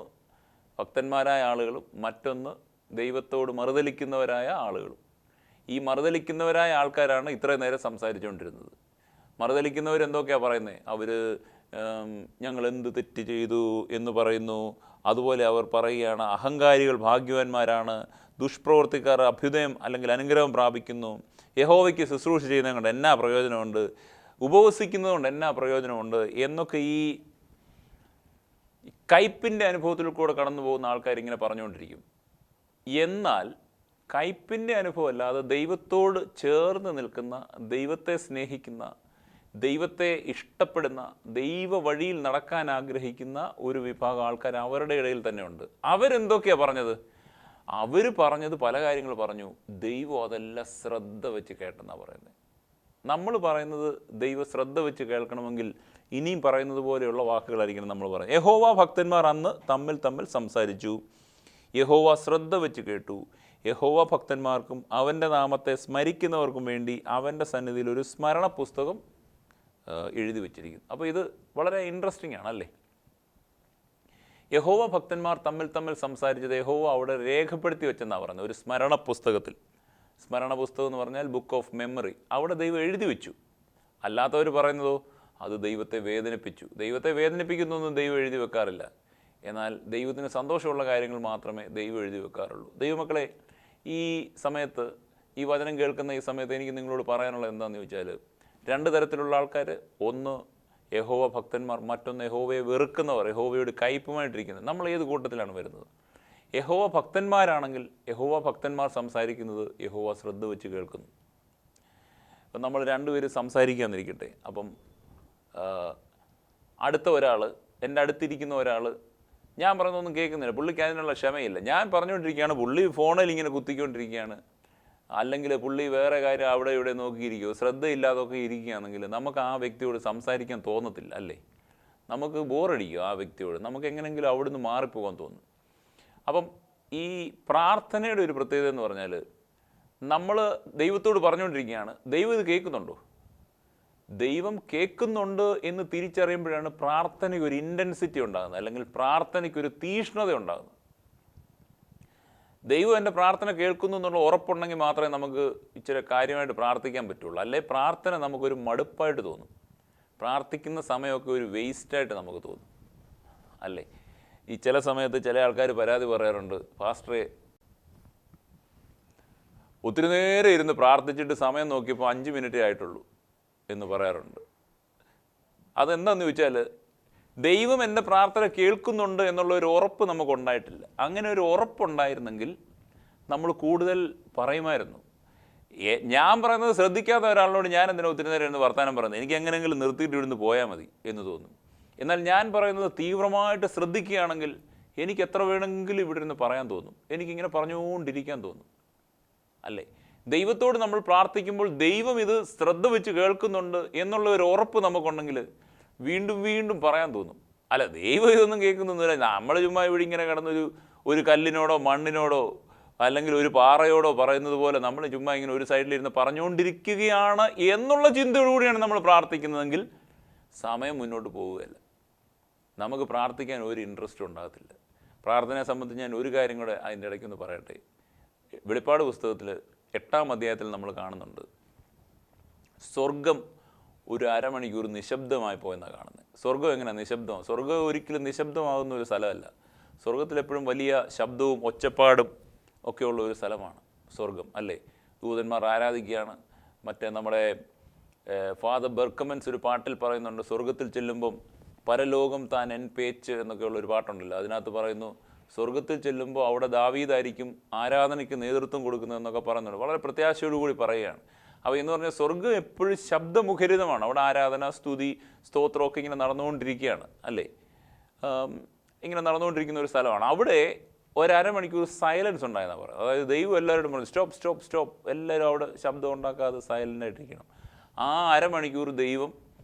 ഭക്തന്മാരായ ആളുകളും മറ്റൊന്ന് ദൈവത്തോട് മറുതലിക്കുന്നവരായ ആളുകളും. ഈ മറുതലിക്കുന്നവരായ ആൾക്കാരാണ് ഇത്രയും നേരം സംസാരിച്ചുകൊണ്ടിരുന്നത്. മറുതലിക്കുന്നവരെന്തൊക്കെയാണ് പറയുന്നത്? അവർ ഞങ്ങൾ എന്ത് തെറ്റ് ചെയ്തു എന്ന് പറയുന്നു. അതുപോലെ അവർ പറയുകയാണ് അഹങ്കാരികൾ ഭാഗ്യവാന്മാരാണ്, ദുഷ്പ്രവർത്തിക്കാർ അഭ്യുദയം അല്ലെങ്കിൽ അനുഗ്രഹം പ്രാപിക്കുന്നു, യഹോവയ്ക്ക് ശുശ്രൂഷ ചെയ്യുന്നത് കൊണ്ട് എന്നാ പ്രയോജനമുണ്ട്, ഉപവസിക്കുന്നത് കൊണ്ട് എന്നാ പ്രയോജനമുണ്ട് എന്നൊക്കെ ഈ കയ്പിൻ്റെ അനുഭവത്തിൽ കൂടെ കടന്നു പോകുന്ന ആൾക്കാരിങ്ങനെ പറഞ്ഞുകൊണ്ടിരിക്കും. എന്നാൽ കയ്പിൻ്റെ അനുഭവം അല്ലാതെ ദൈവത്തോട് ചേർന്ന് നിൽക്കുന്ന, ദൈവത്തെ സ്നേഹിക്കുന്ന, ദൈവത്തെ ഇഷ്ടപ്പെടുന്ന, ദൈവ വഴിയിൽ നടക്കാൻ ആഗ്രഹിക്കുന്ന ഒരു വിഭാഗം ആൾക്കാർ അവരുടെ ഇടയിൽ തന്നെ ഉണ്ട്. അവരെന്തൊക്കെയാണ് പറഞ്ഞത്? അവർ പറഞ്ഞത് പല കാര്യങ്ങൾ പറഞ്ഞു. ദൈവം അതെല്ലാം ശ്രദ്ധ വെച്ച് കേട്ടെന്നാണ് പറയുന്നത്. നമ്മൾ പറയുന്നത് ദൈവം ശ്രദ്ധ വെച്ച് കേൾക്കണമെങ്കിൽ ഇനിയും പറയുന്നത് പോലെയുള്ള വാക്കുകളായിരിക്കണം നമ്മൾ പറയുന്നത്. യഹോവ ഭക്തന്മാർ അന്ന് തമ്മിൽ തമ്മിൽ സംസാരിച്ചു, യഹോവ ശ്രദ്ധ വെച്ച് കേട്ടു. യഹോവ ഭക്തന്മാർക്കും അവൻ്റെ നാമത്തെ സ്മരിക്കുന്നവർക്കും വേണ്ടി അവൻ്റെ സന്നിധിയിൽ ഒരു സ്മരണ പുസ്തകം എഴുതി വച്ചിരിക്കുന്നു. അപ്പോൾ ഇത് വളരെ ഇൻട്രസ്റ്റിംഗ് ആണ് അല്ലേ? യഹോവ ഭക്തന്മാർ തമ്മിൽ തമ്മിൽ സംസാരിച്ചത് യഹോവ അവിടെ രേഖപ്പെടുത്തി വെച്ചെന്നാണ് പറയുന്നത്, ഒരു സ്മരണ പുസ്തകത്തിൽ. സ്മരണ പുസ്തകം എന്ന് പറഞ്ഞാൽ ബുക്ക് ഓഫ് മെമ്മറി. അവിടെ ദൈവം എഴുതി വെച്ചു. അല്ലാത്തവർ പറയുന്നതോ അത് ദൈവത്തെ വേദനിപ്പിച്ചു. ദൈവത്തെ വേദനിപ്പിക്കുന്നൊന്നും ദൈവം എഴുതി വെക്കാറില്ല. എന്നാൽ ദൈവത്തിന് സന്തോഷമുള്ള കാര്യങ്ങൾ മാത്രമേ ദൈവം എഴുതി വെക്കാറുള്ളൂ. ദൈവമക്കളെ, ഈ സമയത്ത്, ഈ വചനം കേൾക്കുന്ന ഈ സമയത്ത് എനിക്ക് നിങ്ങളോട് പറയാനുള്ളത് എന്താണെന്ന് ചോദിച്ചാൽ, രണ്ട് തരത്തിലുള്ള ആൾക്കാർ. ഒന്ന് യഹോവ ഭക്തന്മാർ, മറ്റൊന്ന് യഹോവയെ വെറുക്കുന്നവർ, യഹോവയോട് കയ്പുമായിട്ടിരിക്കുന്നത്. നമ്മൾ ഏത് കൂട്ടത്തിലാണ് വരുന്നത്? യഹോവ ഭക്തന്മാരാണെങ്കിൽ യഹോവ ഭക്തന്മാർ സംസാരിക്കുന്നത് യഹോവ ശ്രദ്ധ വെച്ച് കേൾക്കുന്നു. അപ്പം നമ്മൾ രണ്ടുപേരും സംസാരിക്കാമെന്നിരിക്കട്ടെ. അപ്പം അടുത്ത ഒരാൾ, എൻ്റെ അടുത്തിരിക്കുന്ന ഒരാൾ ഞാൻ പറയുന്നൊന്നും കേൾക്കുന്നില്ല, പുള്ളിക്ക് അതിനുള്ള ക്ഷമയില്ല. ഞാൻ പറഞ്ഞുകൊണ്ടിരിക്കുകയാണ്, പുള്ളി ഫോണിൽ ഇങ്ങനെ കുത്തിക്കൊണ്ടിരിക്കുകയാണ്, അല്ലെങ്കിൽ പുള്ളി വേറെ കാര്യം അവിടെ ഇവിടെ നോക്കിയിരിക്കുമോ, ശ്രദ്ധയില്ലാതൊക്കെ ഇരിക്കുകയാണെങ്കിൽ നമുക്ക് ആ വ്യക്തിയോട് സംസാരിക്കാൻ തോന്നത്തില്ല അല്ലേ? നമുക്ക് ബോറടിക്കും ആ വ്യക്തിയോട്, നമുക്ക് എങ്ങനെയെങ്കിലും അവിടെ നിന്ന് മാറിപ്പോകാൻ തോന്നും. അപ്പം ഈ പ്രാർത്ഥനയുടെ ഒരു പ്രത്യേകത എന്ന് പറഞ്ഞാൽ, നമ്മൾ ദൈവത്തോട് പറഞ്ഞുകൊണ്ടിരിക്കുകയാണ്, ദൈവം ഇത് കേൾക്കുന്നുണ്ടോ? ദൈവം കേൾക്കുന്നുണ്ട് എന്ന് തിരിച്ചറിയുമ്പോഴാണ് പ്രാർത്ഥനയ്ക്ക് ഒരു ഇൻറ്റൻസിറ്റി ഉണ്ടാകുന്നത്, അല്ലെങ്കിൽ പ്രാർത്ഥനയ്ക്കൊരു തീഷ്ണത ഉണ്ടാകുന്നത്. ദൈവം എൻ്റെ പ്രാർത്ഥന കേൾക്കുന്നു എന്നുള്ള ഉറപ്പുണ്ടെങ്കിൽ മാത്രമേ നമുക്ക് ഇച്ചിരി കാര്യമായിട്ട് പ്രാർത്ഥിക്കാൻ പറ്റുള്ളൂ. അല്ലെ പ്രാർത്ഥന നമുക്കൊരു മടുപ്പായിട്ട് തോന്നും, പ്രാർത്ഥിക്കുന്ന സമയമൊക്കെ ഒരു വേസ്റ്റായിട്ട് നമുക്ക് തോന്നും അല്ലേ? ഈ ചില സമയത്ത് ചില ആൾക്കാർ പരാതി പറയാറുണ്ട്, പാസ്റ്ററെ ഒത്തിരി നേരം ഇരുന്ന് പ്രാർത്ഥിച്ചിട്ട് സമയം നോക്കിയപ്പോൾ 5 മിനിറ്റേ ആയിട്ടുള്ളൂ എന്ന് പറയാറുണ്ട്. അതെന്താണെന്ന് ചോദിച്ചാൽ, ദൈവം എൻ്റെ പ്രാർത്ഥന കേൾക്കുന്നുണ്ട് എന്നുള്ള ഒരു ഉറപ്പ് നമുക്കുണ്ടായിട്ടില്ല. അങ്ങനെ ഒരു ഉറപ്പുണ്ടായിരുന്നെങ്കിൽ നമ്മൾ കൂടുതൽ പറയുമായിരുന്നു. ഞാൻ പറയുന്നത് ശ്രദ്ധിക്കാത്ത ഒരാളോട് ഞാൻ എന്തിനാ ഒത്തിരി നേരം ഇരുന്ന് വർത്തമാനം പറയുന്നത്, എനിക്ക് എങ്ങനെയെങ്കിലും നിർത്തിയിട്ട് ഇവിടുന്ന് പോയാൽ മതി എന്ന് തോന്നും. എന്നാൽ ഞാൻ പറയുന്നത് തീവ്രമായിട്ട് ശ്രദ്ധിക്കുകയാണെങ്കിൽ എനിക്ക് എത്ര വേണമെങ്കിലും ഇവിടെ ഇരുന്ന് പറയാൻ തോന്നും, എനിക്കിങ്ങനെ പറഞ്ഞുകൊണ്ടിരിക്കാൻ തോന്നും അല്ലേ? ദൈവത്തോട് നമ്മൾ പ്രാർത്ഥിക്കുമ്പോൾ ദൈവം ഇത് ശ്രദ്ധ വെച്ച് കേൾക്കുന്നുണ്ട് എന്നുള്ള ഒരു ഉറപ്പ് നമുക്കുണ്ടെങ്കിൽ വീണ്ടും വീണ്ടും പറയാൻ തോന്നും. അല്ല, ദൈവം ഇതൊന്നും കേൾക്കുന്നൊന്നുമില്ല, നമ്മൾ ചുമ്മാ ഇവിടെ ഇങ്ങനെ കിടന്നൊരു കല്ലിനോടോ മണ്ണിനോടോ അല്ലെങ്കിൽ ഒരു പാറയോടോ പറയുന്നത് പോലെ നമ്മൾ ചുമ്മാ ഇങ്ങനെ ഒരു സൈഡിലിരുന്ന് പറഞ്ഞുകൊണ്ടിരിക്കുകയാണ് എന്നുള്ള ചിന്തയോടുകൂടിയാണ് നമ്മൾ പ്രാർത്ഥിക്കുന്നതെങ്കിൽ സമയം മുന്നോട്ട് പോവുകയല്ല, നമുക്ക് പ്രാർത്ഥിക്കാൻ ഒരു ഇൻട്രസ്റ്റ് ഉണ്ടാകത്തില്ല. പ്രാർത്ഥനയെ സംബന്ധിച്ച് ഞാൻ ഒരു കാര്യം കൂടെ അതിൻ്റെ ഇടയ്ക്കൊന്ന് പറയട്ടെ. വെളിപ്പാട് പുസ്തകത്തിൽ 8-ാം അധ്യായത്തിൽ നമ്മൾ കാണുന്നുണ്ട്, സ്വർഗം ഒരു അരമണിക്കൂർ നിശബ്ദമായി പോയെന്നാണ് കാണുന്നത്. സ്വർഗം എങ്ങനെയാണ് നിശബ്ദം? സ്വർഗം ഒരിക്കലും നിശബ്ദമാകുന്ന ഒരു സ്ഥലമല്ല. സ്വർഗത്തിലെപ്പോഴും വലിയ ശബ്ദവും ഒച്ചപ്പാടും ഒക്കെയുള്ള ഒരു സ്ഥലമാണ് സ്വർഗം അല്ലേ? ദൂതന്മാർ ആരാധിക്കുകയാണ്. മറ്റേ നമ്മുടെ ഫാദർ ബെർക്കമൻസ് ഒരു പാട്ടിൽ പറയുന്നുണ്ട്, സ്വർഗത്തിൽ ചെല്ലുമ്പം പരലോകം താൻ എൻ പേച്ച് എന്നൊക്കെയുള്ള ഒരു പാട്ടുണ്ടല്ലോ. അതിനകത്ത് പറയുന്നു, സ്വർഗത്തിൽ ചെല്ലുമ്പോൾ അവിടെ ദാവീദായിരിക്കും ആരാധനയ്ക്ക് നേതൃത്വം കൊടുക്കുന്നതെന്നൊക്കെ പറയുന്നുണ്ട്. വളരെ പ്രത്യാശയോടുകൂടി പറയുകയാണ്. അപ്പോൾ എന്ന് പറഞ്ഞാൽ സ്വർഗം എപ്പോഴും ശബ്ദമുഖരിതമാണ്. അവിടെ ആരാധന, സ്തുതി, സ്തോത്രമൊക്കെ ഇങ്ങനെ നടന്നുകൊണ്ടിരിക്കുകയാണ് അല്ലേ? ഇങ്ങനെ നടന്നുകൊണ്ടിരിക്കുന്ന ഒരു സ്ഥലമാണ്. അവിടെ ഒരമണിക്കൂർ സൈലൻസ് ഉണ്ടായെന്നാണ് പറയുന്നത്. അതായത് ദൈവം എല്ലാവരോടും പറഞ്ഞു, സ്റ്റോപ്പ് സ്റ്റോപ്പ് സ്റ്റോപ്പ്, എല്ലാവരും അവിടെ ശബ്ദം ഉണ്ടാക്കാതെ സൈലൻ്റായിട്ടിരിക്കണം. ആ അരമണിക്കൂർ ദൈവം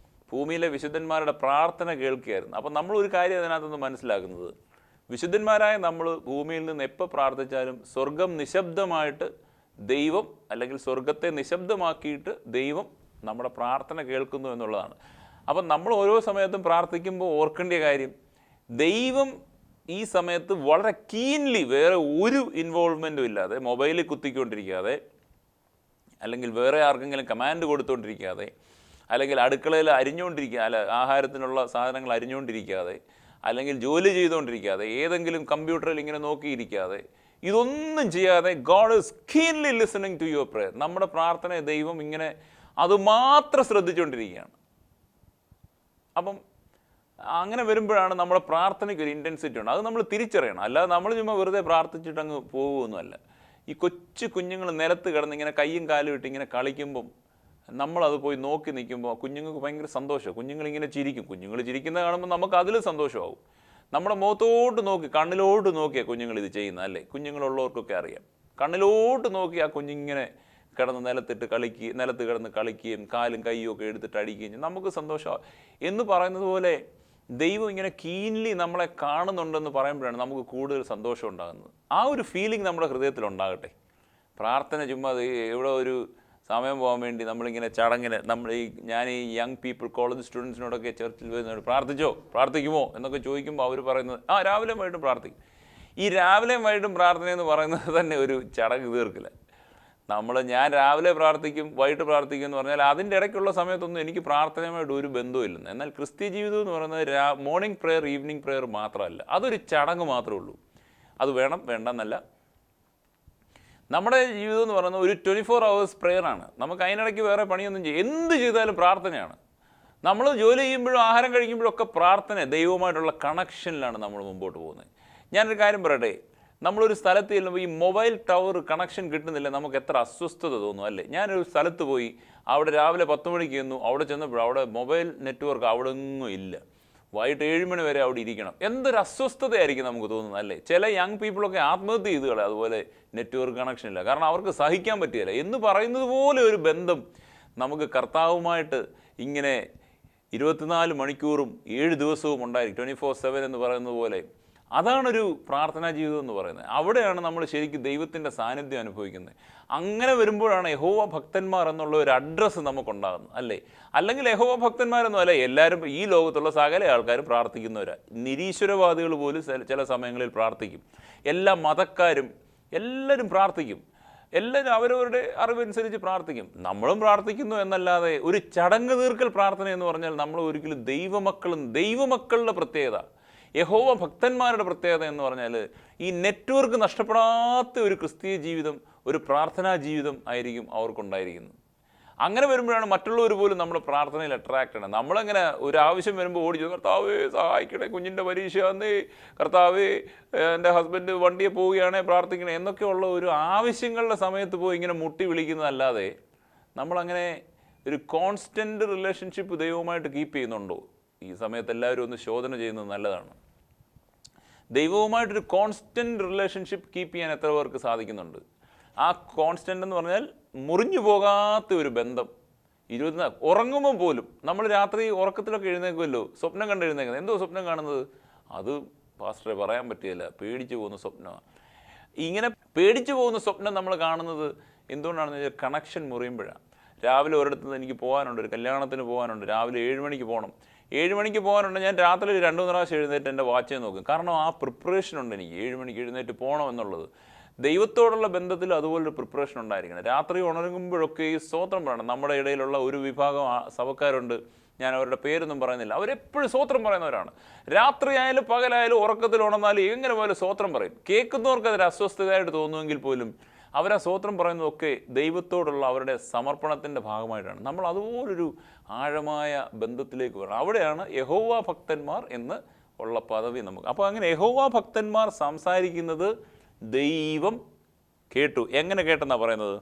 ഭൂമിയിലെ വിശുദ്ധന്മാരുടെ പ്രാർത്ഥന കേൾക്കുകയായിരുന്നു. അപ്പം നമ്മളൊരു കാര്യം അതിനകത്തുനിന്ന് മനസ്സിലാക്കുന്നത്, വിശുദ്ധന്മാരായ നമ്മൾ ഭൂമിയിൽ നിന്ന് എപ്പോൾ പ്രാർത്ഥിച്ചാലും സ്വർഗം നിശബ്ദമായിട്ട് ദൈവം, അല്ലെങ്കിൽ സ്വർഗത്തെ നിശബ്ദമാക്കിയിട്ട് ദൈവം നമ്മുടെ പ്രാർത്ഥന കേൾക്കുന്നു എന്നുള്ളതാണ്. അപ്പം നമ്മൾ ഓരോ സമയത്തും പ്രാർത്ഥിക്കുമ്പോൾ ഓർക്കേണ്ട കാര്യം, ദൈവം ഈ സമയത്ത് വളരെ കീൻലി, വേറെ ഒരു ഇൻവോൾവ്മെൻറ്റും ഇല്ലാതെ, മൊബൈലിൽ കുത്തിക്കൊണ്ടിരിക്കാതെ, അല്ലെങ്കിൽ വേറെ ആർക്കെങ്കിലും കമാൻഡ് കൊടുത്തുകൊണ്ടിരിക്കാതെ, അല്ലെങ്കിൽ അടുക്കളയിൽ അല്ല ആഹാരത്തിനുള്ള സാധനങ്ങൾ അരിഞ്ഞുകൊണ്ടിരിക്കാതെ, അല്ലെങ്കിൽ ജോലി ചെയ്തുകൊണ്ടിരിക്കാതെ, ഏതെങ്കിലും കമ്പ്യൂട്ടറിൽ ഇങ്ങനെ നോക്കിയിരിക്കാതെ, ഇതൊന്നും ചെയ്യാതെ God is keenly listening to your prayer. നമ്മുടെ പ്രാർത്ഥനയെ ദൈവം ഇങ്ങനെ അതുമാത്രം ശ്രദ്ധിച്ചുകൊണ്ടിരിക്കുകയാണ്. അപ്പം അങ്ങനെ വരുമ്പോഴാണ് നമ്മുടെ പ്രാർത്ഥനയ്ക്ക് ഒരു ഇൻറ്റൻസിറ്റി ഉണ്ട്. അത് നമ്മൾ തിരിച്ചറിയണം. അല്ലാതെ നമ്മൾ ചുമ്മാ വെറുതെ പ്രാർത്ഥിച്ചിട്ട് അങ്ങ് പോകുമൊന്നുമല്ല. ഈ കൊച്ചു കുഞ്ഞുങ്ങൾ നിലത്ത് കിടന്ന് ഇങ്ങനെ കയ്യും കാലും ഇട്ട് ഇങ്ങനെ കളിക്കുമ്പം നമ്മളത് പോയി നോക്കി നിൽക്കുമ്പോൾ കുഞ്ഞുങ്ങൾക്ക് ഭയങ്കര സന്തോഷമാണ്. കുഞ്ഞുങ്ങളിങ്ങനെ ചിരിക്കും. കുഞ്ഞുങ്ങൾ ചിരിക്കുന്നത് കാണുമ്പോൾ നമുക്ക് അതിൽ സന്തോഷമാവും. നമ്മുടെ മുഖത്തോട്ട് നോക്കി, കണ്ണിലോട്ട് നോക്കിയാണ് കുഞ്ഞുങ്ങൾ ഇത് ചെയ്യുന്നത് അല്ലേ? കുഞ്ഞുങ്ങളുള്ളവർക്കൊക്കെ അറിയാം. കണ്ണിലോട്ട് നോക്കി ആ കുഞ്ഞിങ്ങനെ കിടന്ന് നിലത്ത് കിടന്ന് കളിക്കുകയും കാലും കൈയും ഒക്കെ എടുത്തിട്ട് അടിക്കുകയും ചെയ്യും. നമുക്ക് സന്തോഷമാണ് എന്ന് പറയുന്നത് പോലെ ദൈവം ഇങ്ങനെ കീൻലി നമ്മളെ കാണുന്നുണ്ടെന്ന് പറയുമ്പോഴാണ് നമുക്ക് കൂടുതൽ സന്തോഷം ഉണ്ടാകുന്നത്. ആ ഒരു ഫീലിംഗ് നമ്മുടെ ഹൃദയത്തിൽ ഉണ്ടാകട്ടെ. പ്രാർത്ഥന ചുമ്മാ എവിടെ ഒരു സമയം പോകാൻ വേണ്ടി നമ്മളിങ്ങനെ ചടങ്ങിന് ഞാൻ ഈ യങ് പീപ്പിൾ കോളേജ് സ്റ്റുഡൻസിനോടൊക്കെ ചർച്ചിൽ വരുന്നവർ പ്രാർത്ഥിക്കുമോ എന്നൊക്കെ ചോദിക്കുമ്പോൾ അവർ പറയുന്നത് രാവിലെയും വൈകിട്ടും പ്രാർത്ഥിക്കും. ഈ രാവിലെയും വൈകിട്ടും പ്രാർത്ഥന എന്ന് പറയുന്നത് തന്നെ ഒരു ചടങ്ങ് തീർക്കില്ല. ഞാൻ രാവിലെ പ്രാർത്ഥിക്കും വൈകിട്ട് പ്രാർത്ഥിക്കും എന്ന് പറഞ്ഞാൽ അതിൻ്റെ ഇടയ്ക്കുള്ള സമയത്തൊന്നും എനിക്ക് പ്രാർത്ഥനയുമായിട്ട് ഒരു ബന്ധമില്ലെന്ന്. എന്നാൽ ക്രിസ്ത്യ ജീവിതം എന്ന് പറയുന്നത് മോർണിംഗ് പ്രെയർ ഈവനിങ് പ്രെയർ മാത്രമല്ല, അതൊരു ചടങ്ങ് മാത്രമേ ഉള്ളൂ. അത് വേണ്ടെന്നല്ല. നമ്മുടെ ജീവിതം എന്ന് പറയുന്നത് ഒരു 24 hours പ്രെയറാണ്. നമുക്ക് അതിനിടയ്ക്ക് വേറെ പണിയൊന്നും എന്ത് ചെയ്താലും പ്രാർത്ഥനയാണ്. നമ്മൾ ജോലി ചെയ്യുമ്പോഴും ആഹാരം കഴിക്കുമ്പോഴും ഒക്കെ പ്രാർത്ഥന, ദൈവവുമായിട്ടുള്ള കണക്ഷനിലാണ് നമ്മൾ മുമ്പോട്ട് പോകുന്നത്. ഞാനൊരു കാര്യം പറയട്ടെ, നമ്മളൊരു സ്ഥലത്ത് ചെല്ലുമ്പോൾ ഈ മൊബൈൽ ടവർ കണക്ഷൻ കിട്ടുന്നില്ല, നമുക്ക് എത്ര അസ്വസ്ഥത തോന്നും അല്ലേ? ഞാനൊരു സ്ഥലത്ത് പോയി, അവിടെ രാവിലെ 10 മണിക്ക് ചെന്നു, അവിടെ ചെന്നപ്പോൾ അവിടെ മൊബൈൽ നെറ്റ്വർക്ക് അവിടെ ഒന്നും ഇല്ല. വൈകിട്ട് 7 മണി വരെ അവിടെ ഇരിക്കണം. എന്തൊരു അസ്വസ്ഥതയായിരിക്കും നമുക്ക് തോന്നുന്നത് അല്ലേ? ചില യങ് പീപ്പിളൊക്കെ ആത്മഹത്യ ചെയ്ത് കളയും അതുപോലെ നെറ്റ്വർക്ക് കണക്ഷൻ ഇല്ല. കാരണം അവർക്ക് സഹിക്കാൻ പറ്റിയില്ല എന്ന് പറയുന്നത് പോലെ ഒരു ബന്ധം നമുക്ക് കർത്താവുമായിട്ട് ഇങ്ങനെ 24 മണിക്കൂറും 7 ദിവസവും ഉണ്ടായിരിക്കും. 24/7 എന്ന് പറയുന്നത് പോലെ അതാണൊരു പ്രാർത്ഥനാ ജീവിതം എന്ന് പറയുന്നത്. അവിടെയാണ് നമ്മൾ ശരിക്കും ദൈവത്തിൻ്റെ സാന്നിധ്യം അനുഭവിക്കുന്നത്. അങ്ങനെ വരുമ്പോഴാണ് യഹോവ ഭക്തന്മാർ എന്നുള്ള ഒരു അഡ്രസ്സ് നമുക്കുണ്ടാകുന്നത് അല്ലേ? അല്ലെങ്കിൽ യഹോവ ഭക്തന്മാരൊന്നും അല്ല, എല്ലാവരും ഈ ലോകത്തുള്ള സകല ആൾക്കാരും പ്രാർത്ഥിക്കുന്നവരാണ്. നിരീശ്വരവാദികൾ പോലും ചില സമയങ്ങളിൽ പ്രാർത്ഥിക്കും. എല്ലാ മതക്കാരും എല്ലാവരും പ്രാർത്ഥിക്കും. എല്ലാവരും അവരവരുടെ അറിവനുസരിച്ച് പ്രാർത്ഥിക്കും. നമ്മളും പ്രാർത്ഥിക്കുന്നു എന്നല്ലാതെ ഒരു ചടങ്ങ് തീർക്കൽ പ്രാർത്ഥന എന്ന് പറഞ്ഞാൽ നമ്മൾ ഒരിക്കലും ദൈവമക്കളുടെ പ്രത്യേകത, യഹോവ ഭക്തന്മാരുടെ പ്രത്യേകത എന്ന് പറഞ്ഞാൽ ഈ നെറ്റ്വർക്ക് നഷ്ടപ്പെടാത്ത ഒരു ക്രിസ്തീയ ജീവിതം, ഒരു പ്രാർത്ഥനാ ജീവിതം ആയിരിക്കും അവർക്കുണ്ടായിരിക്കുന്നത്. അങ്ങനെ വരുമ്പോഴാണ് മറ്റുള്ളവർ പോലും നമ്മുടെ പ്രാർത്ഥനയിൽ അട്രാക്റ്റ് ആണ്. നമ്മളങ്ങനെ ഒരു ആവശ്യം വരുമ്പോൾ ഓടിച്ചു, കർത്താവേ സഹായിക്കണേ, കുഞ്ഞിൻ്റെ പരീക്ഷ വന്നേ, കർത്താവേ എൻ്റെ ഹസ്ബൻഡ് വണ്ടിയെ പോവുകയാണേ പ്രാർത്ഥിക്കണേ എന്നൊക്കെയുള്ള ഒരു ആവശ്യങ്ങളുടെ സമയത്ത് പോയി ഇങ്ങനെ മുട്ടി വിളിക്കുന്നതല്ലാതെ നമ്മളങ്ങനെ ഒരു കോൺസ്റ്റൻ്റ് റിലേഷൻഷിപ്പ് ദൈവവുമായിട്ട് കീപ്പ് ചെയ്യുന്നുണ്ടോ? ഈ സമയത്ത് എല്ലാവരും ഒന്ന് ശോധന ചെയ്യുന്നത് നല്ലതാണ്. ദൈവവുമായിട്ടൊരു കോൺസ്റ്റൻ്റ് റിലേഷൻഷിപ്പ് കീപ്പ് ചെയ്യാൻ എത്ര പേർക്ക് സാധിക്കുന്നുണ്ട്? ആ കോൺസ്റ്റൻ്റ് എന്ന് പറഞ്ഞാൽ മുറിഞ്ഞു പോകാത്ത ഒരു ബന്ധം. 24 ഉറങ്ങുമ്പോൾ പോലും നമ്മൾ രാത്രി ഉറക്കത്തിലൊക്കെ എഴുന്നേക്കുമല്ലോ, സ്വപ്നം കണ്ട് എഴുന്നേക്കുന്നത്. എന്തോ സ്വപ്നം കാണുന്നത്? അത് പാസ്റ്ററെ പറയാൻ പറ്റില്ല, പേടിച്ചു പോകുന്ന സ്വപ്നമാണ്. ഇങ്ങനെ പേടിച്ചു പോകുന്ന സ്വപ്നം നമ്മൾ കാണുന്നത് എന്തുകൊണ്ടാണെന്ന് വെച്ചാൽ കണക്ഷൻ മുറിയുമ്പോഴാണ്. രാവിലെ ഒരിടത്ത് നിന്ന് എനിക്ക് പോകാനുണ്ട്, ഒരു കല്യാണത്തിന് പോകാനുണ്ട്, രാവിലെ 7 മണിക്ക് പോകണം. 7 മണിക്ക് പോകാനുണ്ട്, ഞാൻ രാത്രി 2-3 പ്രാവശ്യം എഴുന്നേറ്റ് എൻ്റെ വാച്ച് നോക്കും. കാരണം ആ പ്രിപ്പറേഷൻ ഉണ്ട് എനിക്ക്, 7 മണിക്ക് എഴുന്നേറ്റ് പോകണം എന്നുള്ളത്. ദൈവത്തോടുള്ള ബന്ധത്തിൽ അതുപോലൊരു പ്രിപ്പറേഷൻ ഉണ്ടായിരിക്കണം. രാത്രി ഉണരുമ്പോഴൊക്കെ ഈ സ്തോത്രം പറയണം. നമ്മുടെ ഇടയിലുള്ള ഒരു വിഭാഗം സഭക്കാരുണ്ട്, ഞാൻ അവരുടെ പേരൊന്നും പറയുന്നില്ല, അവരെപ്പോഴും സ്തോത്രം പറയുന്നവരാണ്. രാത്രി ആയാലും പകലായാലും ഉറക്കത്തിൽ ഉണർന്നാലും എങ്ങനെ പോലും സ്തോത്രം പറയും. കേൾക്കുന്നവർക്ക് അതൊരു അസ്വസ്ഥതയായിട്ട് തോന്നുമെങ്കിൽ പോലും അവരാ സ്തോത്രം പറയുന്നതൊക്കെ ദൈവത്തോടുള്ള അവരുടെ സമർപ്പണത്തിൻ്റെ ഭാഗമായിട്ടാണ്. നമ്മൾ അതുപോലൊരു ആഴമായ ബന്ധത്തിലേക്ക് വരണം. അവിടെയാണ് യഹോവ ഭക്തന്മാർ എന്ന് ഉള്ള പദവി നമുക്ക്. അപ്പോൾ അങ്ങനെ യഹോവ ഭക്തന്മാർ സംസാരിക്കുന്നത് ദൈവം കേട്ടു. എങ്ങനെ കേട്ടെന്നാണ് പറയുന്നത്?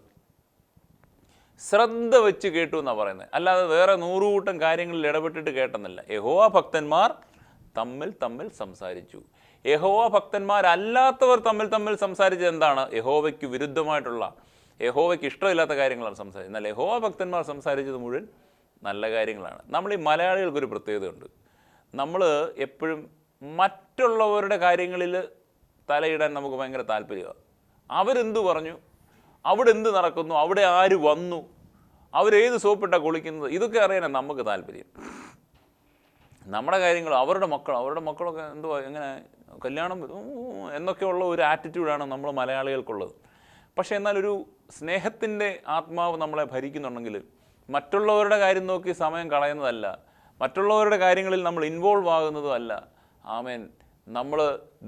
ശ്രദ്ധ വെച്ച് കേട്ടു എന്നാണ് പറയുന്നത്, അല്ലാതെ വേറെ 100 കൂട്ടം കാര്യങ്ങളിൽ ഇടപെട്ടിട്ട് കേട്ടെന്നല്ല. യഹോവ ഭക്തന്മാർ തമ്മിൽ സംസാരിച്ചു. യഹോവ ഭക്തന്മാരല്ലാത്തവർ തമ്മിൽ സംസാരിച്ചത് എന്താണ്? യഹോവയ്ക്ക് വിരുദ്ധമായിട്ടുള്ള, യഹോവയ്ക്ക് ഇഷ്ടമില്ലാത്ത കാര്യങ്ങളാണ് സംസാരിച്ചത്. എന്നാൽ യഹോവ ഭക്തന്മാർ സംസാരിച്ചത് മുഴുവൻ നല്ല കാര്യങ്ങളാണ്. നമ്മൾ ഈ മലയാളികൾക്കൊരു പ്രത്യേകതയുണ്ട്. നമ്മൾ എപ്പോഴും മറ്റുള്ളവരുടെ കാര്യങ്ങളിൽ തലയിടാൻ നമുക്ക് ഭയങ്കര താല്പര്യമാണ്. അവരെന്തു പറഞ്ഞു, അവിടെ എന്ത് നടക്കുന്നു, അവിടെ ആര് വന്നു, അവരേത് സോപ്പിട്ടാണ് കുളിക്കുന്നത്, ഇതൊക്കെ അറിയാനാണ് നമുക്ക് താല്പര്യം. നമ്മുടെ കാര്യങ്ങൾ, അവരുടെ മക്കളൊക്കെ എന്തുവാ, എങ്ങനെ കല്യാണം എന്നൊക്കെയുള്ള ഒരു ആറ്റിറ്റ്യൂഡാണ് നമ്മൾ മലയാളികൾക്കുള്ളത്. പക്ഷേ എന്നാലൊരു സ്നേഹത്തിൻ്റെ ആത്മാവ് നമ്മളെ ഭരിക്കുന്നുണ്ടെങ്കിൽ മറ്റുള്ളവരുടെ കാര്യം നോക്കി സമയം കളയുന്നതല്ല, മറ്റുള്ളവരുടെ കാര്യങ്ങളിൽ നമ്മൾ ഇൻവോൾവ് ആകുന്നതും അല്ല. ആമേൻ. നമ്മൾ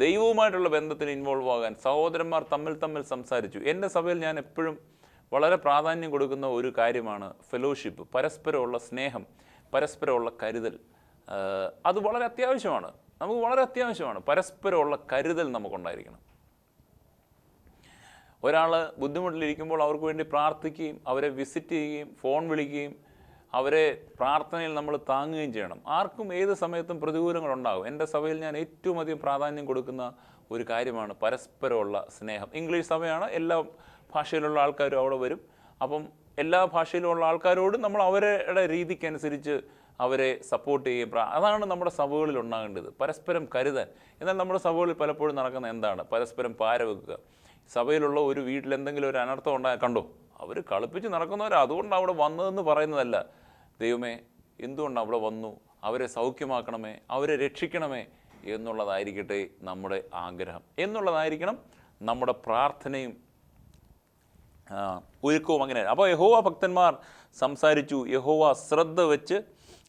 ദൈവവുമായിട്ടുള്ള ബന്ധത്തിന് ഇൻവോൾവ് ആകാൻ സഹോദരന്മാർ തമ്മിൽ സംസാരിച്ചു. എൻ്റെ സഭയിൽ ഞാൻ എപ്പോഴും വളരെ പ്രാധാന്യം കൊടുക്കുന്ന ഒരു കാര്യമാണ് ഫെലോഷിപ്പ്, പരസ്പരമുള്ള സ്നേഹം, പരസ്പരമുള്ള കരുതൽ. അത് വളരെ അത്യാവശ്യമാണ്, നമുക്ക് വളരെ അത്യാവശ്യമാണ്. പരസ്പരമുള്ള കരുതൽ നമുക്കുണ്ടായിരിക്കണം. ഒരാൾ ബുദ്ധിമുട്ടിലിരിക്കുമ്പോൾ അവർക്ക് വേണ്ടി പ്രാർത്ഥിക്കുകയും അവരെ വിസിറ്റ് ചെയ്യുകയും ഫോൺ വിളിക്കുകയും അവരെ പ്രാർത്ഥനയിൽ നമ്മൾ താങ്ങുകയും ചെയ്യണം. ആർക്കും ഏത് സമയത്തും പ്രതികൂലങ്ങളുണ്ടാകും. എൻ്റെ സഭയിൽ ഞാൻ ഏറ്റവും അധികം പ്രാധാന്യം കൊടുക്കുന്ന ഒരു കാര്യമാണ് പരസ്പരമുള്ള സ്നേഹം. ഇംഗ്ലീഷ് സഭയാണ്, എല്ലാ ഭാഷയിലുള്ള ആൾക്കാരും അവിടെ വരും. അപ്പം എല്ലാ ഭാഷയിലുമുള്ള ആൾക്കാരോട് നമ്മൾ അവരുടെ രീതിക്കനുസരിച്ച് അവരെ സപ്പോർട്ട് ചെയ്യുക. അതാണ് നമ്മുടെ സഭകളിൽ ഉണ്ടാകേണ്ടത്, പരസ്പരം കരുതാൻ. എന്നാൽ നമ്മുടെ സഭകളിൽ പലപ്പോഴും നടക്കുന്ന എന്താണ്? പരസ്പരം പാര വെക്കുക. സഭയിലുള്ള ഒരു വീട്ടിൽ എന്തെങ്കിലും ഒരു അനർത്ഥം ഉണ്ടായാൽ കണ്ടോ, അവർ കളിപ്പിച്ച് നടക്കുന്നവർ, അതുകൊണ്ടാണ് അവിടെ വന്നതെന്ന് പറയുന്നതല്ല. ദൈവമേ, എന്തുകൊണ്ടാണ് അവിടെ വന്നു, അവരെ സൗഖ്യമാക്കണമേ, അവരെ രക്ഷിക്കണമേ എന്നുള്ളതായിരിക്കട്ടെ നമ്മുടെ ആഗ്രഹം, എന്നുള്ളതായിരിക്കണം നമ്മുടെ പ്രാർത്ഥനയും ഒരുക്കവും. അങ്ങനെ. അപ്പോൾ യഹോവ ഭക്തന്മാർ സംസാരിച്ചു, യഹോവ ശ്രദ്ധ വെച്ച്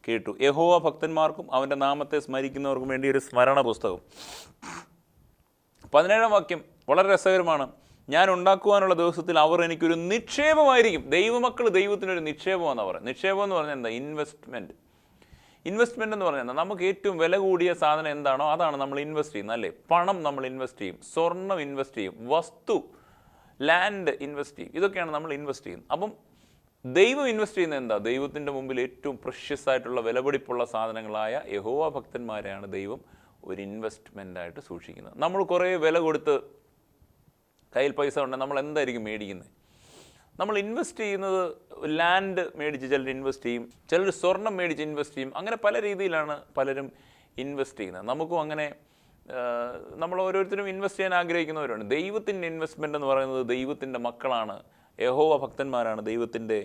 കേട്ടു. യഹോവ ഭക്തന്മാർക്കും അവൻ്റെ നാമത്തെ സ്മരിക്കുന്നവർക്കും വേണ്ടി ഒരു സ്മരണ പുസ്തകം. 17-ാം വാക്യം വളരെ രസകരമാണ്. ഞാൻ ഉണ്ടാക്കുവാനുള്ള ദിവസത്തിൽ അവർ എനിക്കൊരു നിക്ഷേപമായിരിക്കും. ദൈവമക്കൾ ദൈവത്തിനൊരു നിക്ഷേപമെന്നാണ് പറയുന്നത്. നിക്ഷേപം എന്ന് പറഞ്ഞാൽ എന്താ? ഇൻവെസ്റ്റ്മെൻറ്റ്. ഇൻവെസ്റ്റ്മെൻറ്റ് എന്ന് പറഞ്ഞാൽ നമുക്ക് ഏറ്റവും വില കൂടിയ സാധനം എന്താണോ അതാണ് നമ്മൾ ഇൻവെസ്റ്റ് ചെയ്യുന്നത്, അല്ലേ? പണം നമ്മൾ ഇൻവെസ്റ്റ് ചെയ്യും, സ്വർണം ഇൻവെസ്റ്റ് ചെയ്യും, വസ്തു, ലാൻഡ് ഇൻവെസ്റ്റ് ചെയ്യും. ഇതൊക്കെയാണ് നമ്മൾ ഇൻവെസ്റ്റ് ചെയ്യുന്നത്. അപ്പം ദൈവം ഇൻവെസ്റ്റ് ചെയ്യുന്നത് എന്താ? ദൈവത്തിൻ്റെ മുമ്പിൽ ഏറ്റവും പ്രഷ്യസ് ആയിട്ടുള്ള വിലപിടിപ്പുള്ള സാധനങ്ങളായ യഹോവ ഭക്തന്മാരെയാണ് ദൈവം ഒരു ഇൻവെസ്റ്റ്മെൻ്റായിട്ട് സൂക്ഷിക്കുന്നത്. നമ്മൾ കുറേ വില കൊടുത്ത് കയ്യിൽ പൈസ ഉണ്ടെങ്കിൽ നമ്മൾ എന്തായിരിക്കും മേടിക്കുന്നത്? നമ്മൾ ഇൻവെസ്റ്റ് ചെയ്യുന്നത് ലാൻഡ് മേടിച്ച് ചിലർ ഇൻവെസ്റ്റ് ചെയ്യും, ചിലർ സ്വർണം മേടിച്ച് ഇൻവെസ്റ്റ് ചെയ്യും. അങ്ങനെ പല രീതിയിലാണ് പലരും ഇൻവെസ്റ്റ് ചെയ്യുന്നത്. നമുക്കും അങ്ങനെ നമ്മൾ ഓരോരുത്തരും ഇൻവെസ്റ്റ് ചെയ്യാൻ ആഗ്രഹിക്കുന്നവരാണ്. ദൈവത്തിൻ്റെ ഇൻവെസ്റ്റ്മെൻ്റ് എന്ന് പറയുന്നത് ദൈവത്തിൻ്റെ മക്കളാണ്, യഹോവ ഭക്തന്മാരാണ് ദൈവത്തിൻ്റെ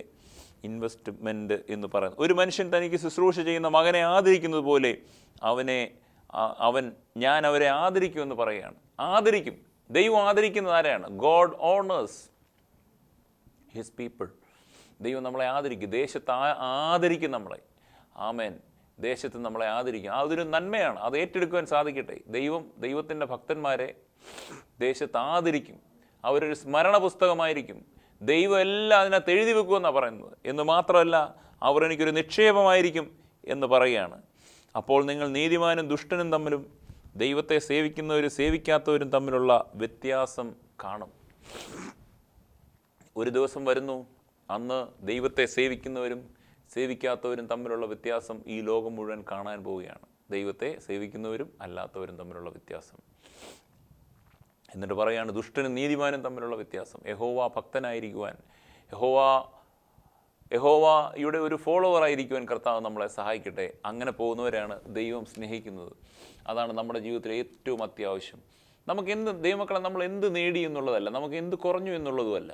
ഇൻവെസ്റ്റ്മെൻറ്റ് എന്ന് പറയുന്നത്. ഒരു മനുഷ്യൻ തനിക്ക് ശുശ്രൂഷ ചെയ്യുന്ന മകനെ ആദരിക്കുന്നത് പോലെ ഞാൻ അവരെ ആദരിക്കുമെന്ന് പറയുകയാണ്. ആദരിക്കും. ദൈവം ആദരിക്കുന്നത് ആരെയാണ്? God honours his people. ദൈവം നമ്മളെ ആദരിക്കും, ദേശത്ത് ആദരിക്കും നമ്മളെ. ആമേൻ. ദേശത്ത് നമ്മളെ ആദരിക്കും. അതൊരു നന്മയാണ്, അത് ഏറ്റെടുക്കുവാൻ സാധിക്കട്ടെ. ദൈവത്തിൻ്റെ ഭക്തന്മാരെ ദേശത്ത് ആദരിക്കും. അവരൊരു സ്മരണ പുസ്തകമായിരിക്കും. ദൈവം എല്ലാം അതിനകത്ത് എഴുതി വെക്കുമെന്നാണ് പറയുന്നത്. എന്ന് മാത്രമല്ല, അവർ എനിക്കൊരു നിക്ഷേപമായിരിക്കും എന്ന് പറയുകയാണ്. അപ്പോൾ നിങ്ങൾ നീതിമാനും ദുഷ്ടനും തമ്മിലും ദൈവത്തെ സേവിക്കുന്നവരും സേവിക്കാത്തവരും തമ്മിലുള്ള വ്യത്യാസം കാണും. ഒരു ദിവസം വരുന്നു, അന്ന് ദൈവത്തെ സേവിക്കുന്നവരും സേവിക്കാത്തവരും തമ്മിലുള്ള വ്യത്യാസം ഈ ലോകം മുഴുവൻ കാണാൻ പോവുകയാണ്. ദൈവത്തെ സേവിക്കുന്നവരും അല്ലാത്തവരും തമ്മിലുള്ള വ്യത്യാസം. എന്നിട്ട് പറയാണ് ദുഷ്ടനും നീതിമാനും തമ്മിലുള്ള വ്യത്യാസം. യഹോവ ഭക്തനായിരിക്കുവാൻ, യഹോവയുടെ ഒരു ഫോളോവർ ആയിരിക്കുവാൻ കർത്താവ് നമ്മളെ സഹായിക്കട്ടെ. അങ്ങനെ പോകുന്നവരാണ് ദൈവം സ്നേഹിക്കുന്നത്. അതാണ് നമ്മുടെ ജീവിതത്തിലെ ഏറ്റവും അത്യാവശ്യം. നമുക്ക് ദൈവമക്കളെ നമ്മൾ എന്ത് നേടി എന്നുള്ളതല്ല, നമുക്ക് എന്ത് കുറഞ്ഞു എന്നുള്ളതുമല്ല.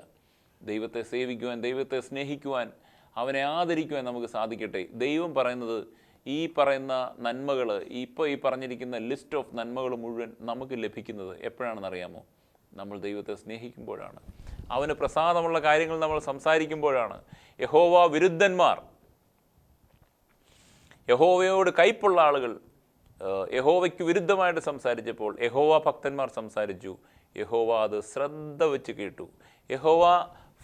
ദൈവത്തെ സേവിക്കുവാൻ, ദൈവത്തെ സ്നേഹിക്കുവാൻ, അവനെ ആദരിക്കുവാൻ നമുക്ക് സാധിക്കട്ടെ. ദൈവം പറയുന്നത് ഈ പറയുന്ന നന്മകൾ, ഇപ്പോൾ ഈ പറഞ്ഞിരിക്കുന്ന ലിസ്റ്റ് ഓഫ് നന്മകൾ മുഴുവൻ നമുക്ക് ലഭിക്കുന്നത് എപ്പോഴാണെന്നറിയാമോ? നമ്മൾ ദൈവത്തെ സ്നേഹിക്കുമ്പോഴാണ്. അവന് പ്രസാദമുള്ള കാര്യങ്ങൾ നമ്മൾ സംസാരിക്കുമ്പോഴാണ്. യഹോവ വിരുദ്ധന്മാർ, യഹോവയോട് കയ്പുള്ള ആളുകൾ യഹോവയ്ക്ക് വിരുദ്ധമായിട്ട് സംസാരിച്ചപ്പോൾ യഹോവ ഭക്തന്മാർ സംസാരിച്ചു. യഹോവ അത് ശ്രദ്ധ വെച്ച് കേട്ടു. യഹോവ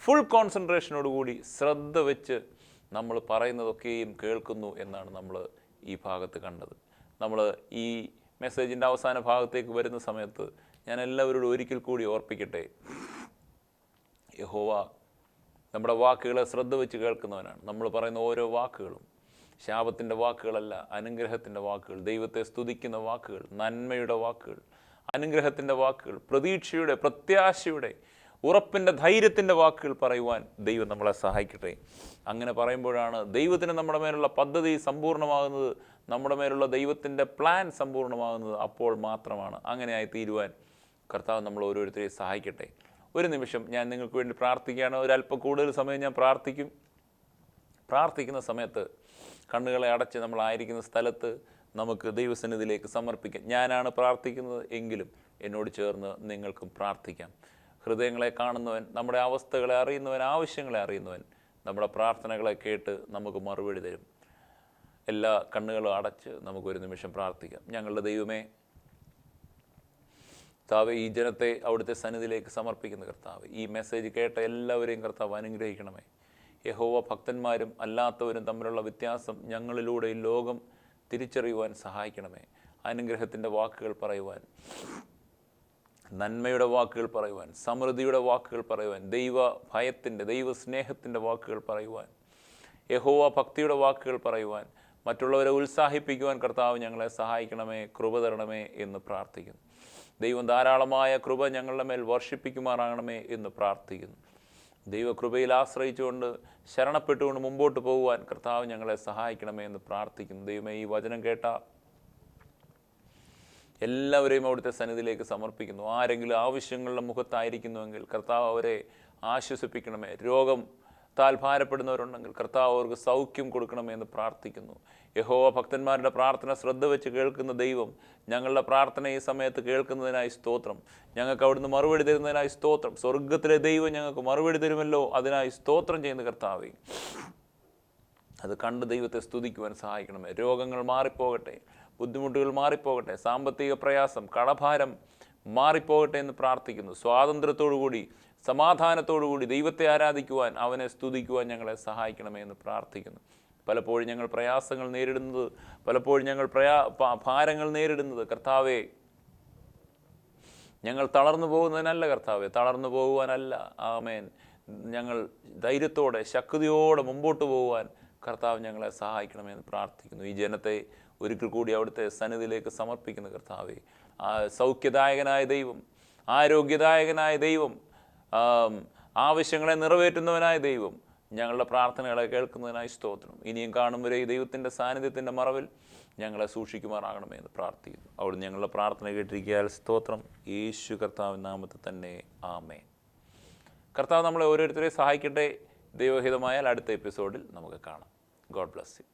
ഫുൾ കോൺസെൻട്രേഷനോടുകൂടി ശ്രദ്ധ വെച്ച് നമ്മൾ പറയുന്നതൊക്കെയും കേൾക്കുന്നു എന്നാണ് നമ്മൾ ഈ ഭാഗത്ത് കണ്ടത്. നമ്മൾ ഈ മെസ്സേജിൻ്റെ അവസാന ഭാഗത്തേക്ക് വരുന്ന സമയത്ത് ഞാൻ എല്ലാവരോടും ഒരിക്കൽ കൂടി ഓർപ്പിക്കട്ടെ, യഹോവ നമ്മുടെ വാക്കുകളെ ശ്രദ്ധ വെച്ച് കേൾക്കുന്നവനാണ്. നമ്മൾ പറയുന്ന ഓരോ വാക്കുകളും ശാപത്തിൻ്റെ വാക്കുകളല്ല, അനുഗ്രഹത്തിൻ്റെ വാക്കുകൾ, ദൈവത്തെ സ്തുതിക്കുന്ന വാക്കുകൾ, നന്മയുടെ വാക്കുകൾ, അനുഗ്രഹത്തിൻ്റെ വാക്കുകൾ, പ്രതീക്ഷയുടെ, പ്രത്യാശയുടെ, ഉറപ്പിൻ്റെ, ധൈര്യത്തിൻ്റെ വാക്കുകൾ പറയുവാൻ ദൈവം നമ്മളെ സഹായിക്കട്ടെ. അങ്ങനെ പറയുമ്പോഴാണ് ദൈവത്തിന് നമ്മുടെ മേലുള്ള പദ്ധതി സമ്പൂർണ്ണമാകുന്നത്, നമ്മുടെ മേലുള്ള ദൈവത്തിൻ്റെ പ്ലാൻ സമ്പൂർണ്ണമാകുന്നത്. അപ്പോൾ മാത്രമാണ്. അങ്ങനെയായി തീരുവാൻ കർത്താവ് നമ്മൾ ഓരോരുത്തരെയും സഹായിക്കട്ടെ. ഒരു നിമിഷം ഞാൻ നിങ്ങൾക്ക് വേണ്ടി പ്രാർത്ഥിക്കുകയാണ്. ഒരല്പം കൂടുതൽ സമയം ഞാൻ പ്രാർത്ഥിക്കും. പ്രാർത്ഥിക്കുന്ന സമയത്ത് കണ്ണുകളെ അടച്ച് നമ്മളായിരിക്കുന്ന സ്ഥലത്ത് നമുക്ക് ദൈവസന്നിധിയിലേക്ക് സമർപ്പിക്കാം. ഞാനാണ് പ്രാർത്ഥിക്കുന്നത് എങ്കിലും എന്നോട് ചേർന്ന് നിങ്ങൾക്കും പ്രാർത്ഥിക്കാം. ഹൃദയങ്ങളെ കാണുന്നവൻ, നമ്മുടെ അവസ്ഥകളെ അറിയുന്നവൻ, ആവശ്യങ്ങളെ അറിയുന്നവൻ നമ്മുടെ പ്രാർത്ഥനകളെ കേട്ട് നമുക്ക് മറുപടി തരും. എല്ലാ കണ്ണുകളും അടച്ച് നമുക്കൊരു നിമിഷം പ്രാർത്ഥിക്കാം. ഞങ്ങളുടെ ദൈവമേ, കർത്താവ്, ഈ ജനത്തെ അവിടുത്തെ സന്നിധിയിലേക്ക് സമർപ്പിക്കുന്ന കർത്താവ്, ഈ മെസ്സേജ് കേട്ട എല്ലാവരെയും കർത്താവ് അനുഗ്രഹിക്കണമേ. യഹോവ ഭക്തന്മാരും അല്ലാത്തവരും തമ്മിലുള്ള വ്യത്യാസം ഞങ്ങളിലൂടെ ഈ ലോകം തിരിച്ചറിയുവാൻ സഹായിക്കണമേ. അനുഗ്രഹത്തിൻ്റെ വാക്കുകൾ പറയുവാൻ, നന്മയുടെ വാക്കുകൾ പറയുവാൻ, സമൃദ്ധിയുടെ വാക്കുകൾ പറയുവാൻ, ദൈവ ഭയത്തിൻ്റെ, ദൈവസ്നേഹത്തിൻ്റെ വാക്കുകൾ പറയുവാൻ, യഹോവ ഭക്തിയുടെ വാക്കുകൾ പറയുവാൻ, മറ്റുള്ളവരെ ഉത്സാഹിപ്പിക്കുവാൻ കർത്താവ് ഞങ്ങളെ സഹായിക്കണമേ, കൃപ തരണമേ എന്ന് പ്രാർത്ഥിക്കുന്നു. ദൈവം ധാരാളമായ കൃപ ഞങ്ങളുടെ മേൽ വർഷിപ്പിക്കുമാറാകണമേ എന്ന് പ്രാർത്ഥിക്കുന്നു. ദൈവകൃപയിൽ ആശ്രയിച്ചുകൊണ്ട് ശരണപ്പെട്ടുകൊണ്ട് മുമ്പോട്ട് പോകുവാൻ കർത്താവ് ഞങ്ങളെ സഹായിക്കണമേ എന്ന് പ്രാർത്ഥിക്കുന്നു. ദൈവമേ, ഈ വചനം കേട്ട എല്ലാവരെയും അവിടുത്തെ സന്നിധിയിലേക്ക് സമർപ്പിക്കുന്നു. ആരെങ്കിലും ആവശ്യങ്ങളുടെ മുഖത്തായിരിക്കുന്നുവെങ്കിൽ കർത്താവ് അവരെ ആശ്വസിപ്പിക്കണമേ. രോഗത്താൽ ഭാരപ്പെടുന്നവരുണ്ടെങ്കിൽ കർത്താവ് അവർക്ക് സൗഖ്യം കൊടുക്കണമേ എന്ന് പ്രാർത്ഥിക്കുന്നു. യഹോവ ഭക്തന്മാരുടെ പ്രാർത്ഥന ശ്രദ്ധ വെച്ച് കേൾക്കുന്ന ദൈവം, ഞങ്ങളുടെ പ്രാർത്ഥന ഈ സമയത്ത് കേൾക്കുന്നതിനായി സ്തോത്രം. ഞങ്ങൾക്ക് അവിടുന്ന് മറുപടി തരുന്നതിനായി സ്തോത്രം. സ്വർഗത്തിലെ ദൈവം ഞങ്ങൾക്ക് മറുപടി തരുമല്ലോ, അതിനായി സ്തോത്രം ചെയ്യുന്ന കർത്താവേ, അത് കണ്ട് ദൈവത്തെ സ്തുതിക്കുവാൻ സഹായിക്കണമേ. രോഗങ്ങൾ മാറിപ്പോകട്ടെ, ബുദ്ധിമുട്ടുകൾ മാറിപ്പോകട്ടെ, സാമ്പത്തിക പ്രയാസം, കടഭാരം മാറിപ്പോകട്ടെ എന്ന് പ്രാർത്ഥിക്കുന്നു. സ്വാതന്ത്ര്യത്തോടുകൂടി സമാധാനത്തോടുകൂടി ദൈവത്തെ ആരാധിക്കുവാൻ, അവനെ സ്തുതിക്കുവാൻ ഞങ്ങളെ സഹായിക്കണമേ എന്ന് പ്രാർത്ഥിക്കുന്നു. പലപ്പോഴും ഞങ്ങൾ പ്രയാസങ്ങൾ നേരിടുന്നത്, പലപ്പോഴും ഞങ്ങൾ ഭാരങ്ങൾ നേരിടുന്നത് കർത്താവേ, ഞങ്ങൾ തളർന്നു പോകുന്നതിനല്ല കർത്താവേ, തളർന്നു പോകുവാനല്ല. ആമേൻ. ഞങ്ങൾ ധൈര്യത്തോടെ ശക്തിയോടെ മുമ്പോട്ട് പോകുവാൻ കർത്താവ് ഞങ്ങളെ സഹായിക്കണമെന്ന് പ്രാർത്ഥിക്കുന്നു. ഈ ജനത്തെ ഒരിക്കൽ കൂടി അവിടുത്തെ സന്നിധിയിലേക്ക് സമർപ്പിക്കുന്ന കർത്താവേ, സൗഖ്യദായകനായ ദൈവം, ആരോഗ്യദായകനായ ദൈവം, ആവശ്യങ്ങളെ നിറവേറ്റുന്നവനായ ദൈവം, ഞങ്ങളുടെ പ്രാർത്ഥനകളെ കേൾക്കുന്നതിനായി സ്തോത്രം. ഇനിയും കാണും വരെ ഈ ദൈവത്തിൻ്റെ സാന്നിധ്യത്തിൻ്റെ മറവിൽ ഞങ്ങളെ സൂക്ഷിക്കുമാറാകണമേ എന്ന് പ്രാർത്ഥിക്കുന്നു. അവിടുന്ന് ഞങ്ങളുടെ പ്രാർത്ഥന കേട്ടിരിക്കാൻ സ്തോത്രം. യേശു കർത്താവിൻ നാമത്തിൽ തന്നെ ആമേൻ. കർത്താവ് നമ്മളെ ഓരോരുത്തരെയും സഹായിക്കട്ടെ. ദൈവഹിതമായാൽ അടുത്ത എപ്പിസോഡിൽ നമുക്ക് കാണാം. God bless you.